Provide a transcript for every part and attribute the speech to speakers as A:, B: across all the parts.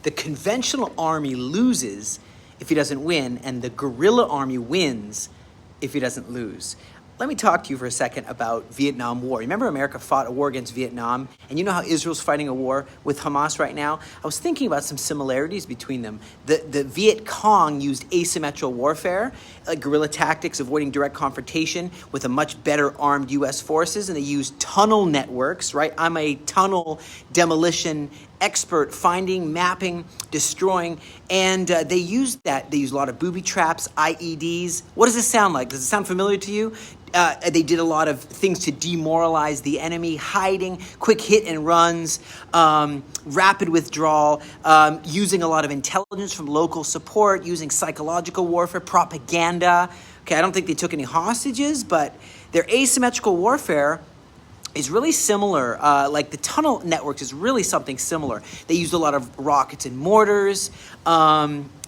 A: The conventional army loses if he doesn't win, and the guerrilla army wins if he doesn't lose. Let me talk to you for a second about Vietnam War. Remember America fought a war against Vietnam, and you know how Israel's fighting a war with Hamas right now? I was thinking about some similarities between them. The Viet Cong used asymmetrical warfare, guerrilla tactics, avoiding direct confrontation with a much better armed U.S. forces, and they used tunnel networks, right? I'm a tunnel demolition expert, finding, mapping, destroying, and they used that. They used a lot of booby traps, IEDs. What does this sound like? Does it sound familiar to you? They did a lot of things to demoralize the enemy, hiding, quick hit and runs, rapid withdrawal, using a lot of intelligence from local support, using psychological warfare, propaganda. Okay, I don't think they took any hostages, but their asymmetrical warfare is really similar. Like the tunnel networks is really something similar. They used a lot of rockets and mortars,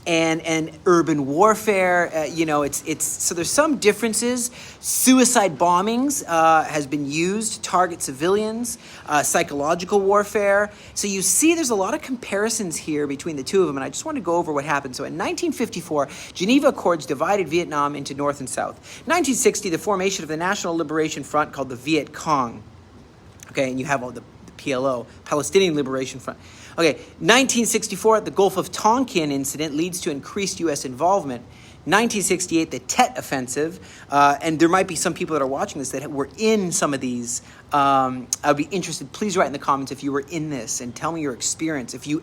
A: and urban warfare. It's so there's some differences. Suicide bombings has been used to target civilians. Psychological warfare. So you see, there's a lot of comparisons here between the two of them, and I just want to go over what happened. So in 1954, Geneva Accords divided Vietnam into North and South. 1960, the formation of the National Liberation Front called the Viet Cong. Okay, and you have all the PLO, Palestinian Liberation Front. Okay, 1964, the Gulf of Tonkin incident leads to increased U.S. involvement. 1968, the Tet Offensive, and there might be some people that are watching this that were in some of these. I would be interested, please write in the comments if you were in this and tell me your experience. If you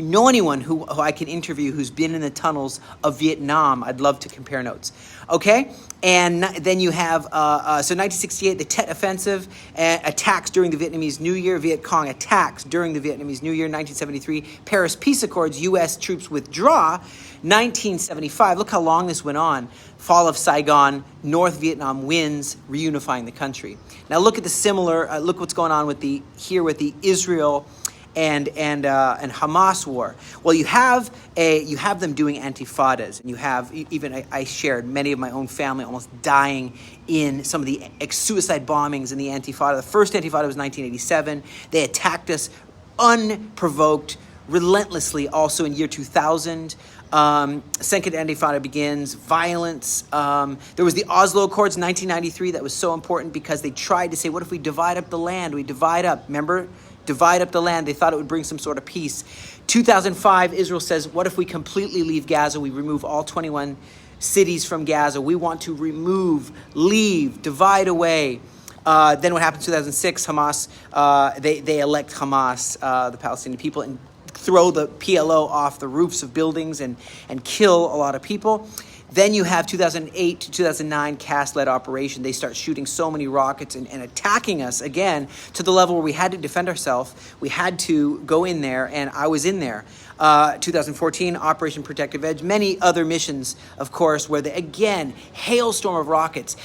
A: know anyone who I can interview who's been in the tunnels of Vietnam, I'd love to compare notes. Okay, and then you have, so 1968, the Tet Offensive, attacks during the Vietnamese New Year, Viet Cong attacks during the Vietnamese New Year, 1973, Paris Peace Accords, U.S. troops withdraw, 1975, look how long this went on, fall of Saigon, North Vietnam wins, reunifying the country. Now look at the similar, look what's going on with the Israel and Hamas war. Well, you have them doing intifadas, and you have I shared many of my own family almost dying in some of the suicide bombings in the intifada. The first intifada was 1987. They attacked us unprovoked, relentlessly. Also in year 2000. Second intifada begins, violence. There was the Oslo Accords in 1993 that was so important because they tried to say, what if we divide up the land? We divide up, remember? Divide up the land. They thought it would bring some sort of peace. 2005, Israel says, what if we completely leave Gaza? We remove all 21 cities from Gaza. We want to leave, divide away. Then what happens in 2006, Hamas, they elect Hamas, the Palestinian people, and throw the PLO off the roofs of buildings and kill a lot of people. Then you have 2008 to 2009 CAS-led operation. They start shooting so many rockets and attacking us again to the level where we had to defend ourselves. We had to go in there, and I was in there. 2014, Operation Protective Edge, many other missions, of course, where again, hailstorm of rockets,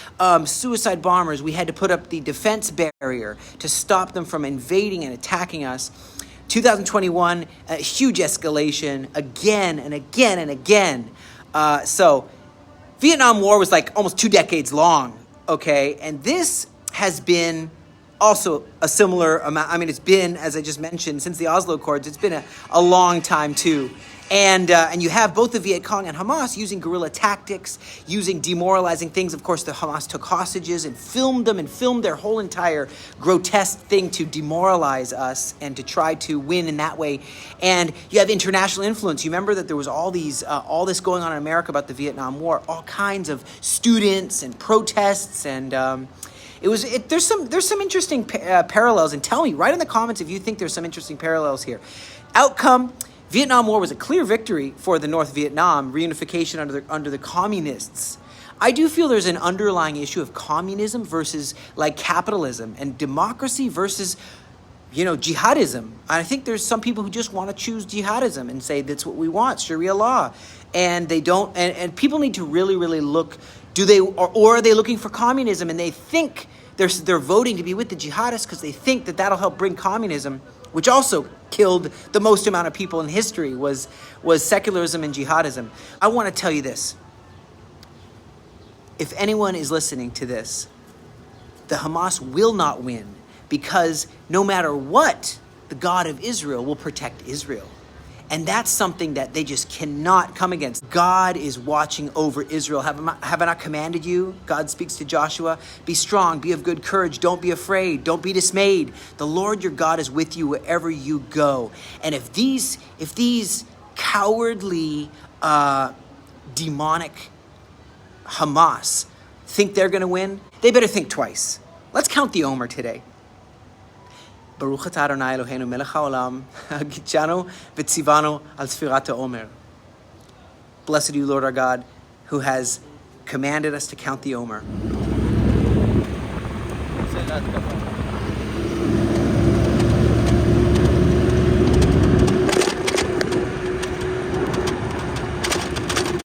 A: suicide bombers. We had to put up the defense barrier to stop them from invading and attacking us. 2021, a huge escalation again and again and again. So Vietnam War was like almost 2 decades long, okay? And this has been also a similar amount. I mean, it's been, as I just mentioned, since the Oslo Accords, it's been a long time too. And you have both the Viet Cong and Hamas using guerrilla tactics, using demoralizing things. Of course, the Hamas took hostages and filmed them and filmed their whole entire grotesque thing to demoralize us and to try to win in that way. And you have international influence. You remember that there was all this going on in America about the Vietnam War, all kinds of students and protests, and there's some interesting parallels. And tell me, write in the comments if you think there's some interesting parallels here. Outcome. Vietnam War was a clear victory for the North Vietnam, reunification under the communists. I do feel there's an underlying issue of communism versus like capitalism, and democracy versus, jihadism. I think there's some people who just want to choose jihadism and say that's what we want, Sharia law, and they don't. And people need to really, really look. Or are they looking for communism and they think they're voting to be with the jihadists because they think that'll help bring communism, which also killed the most amount of people in history, was secularism and jihadism. I want to tell you this. If anyone is listening to this, the Hamas will not win, because no matter what, the God of Israel will protect Israel. And that's something that they just cannot come against. God is watching over Israel. Have I not commanded you? God speaks to Joshua. Be strong, be of good courage. Don't be afraid. Don't be dismayed. The Lord your God is with you wherever you go. And if these cowardly, demonic Hamas think they're going to win, they better think twice. Let's count the Omer today. Baruch atah Adonai Eloheinu melech haolam, hagidshanu v'tzivanu al sfirat ha'omer. Blessed are you, Lord our God, who has commanded us to count the Omer.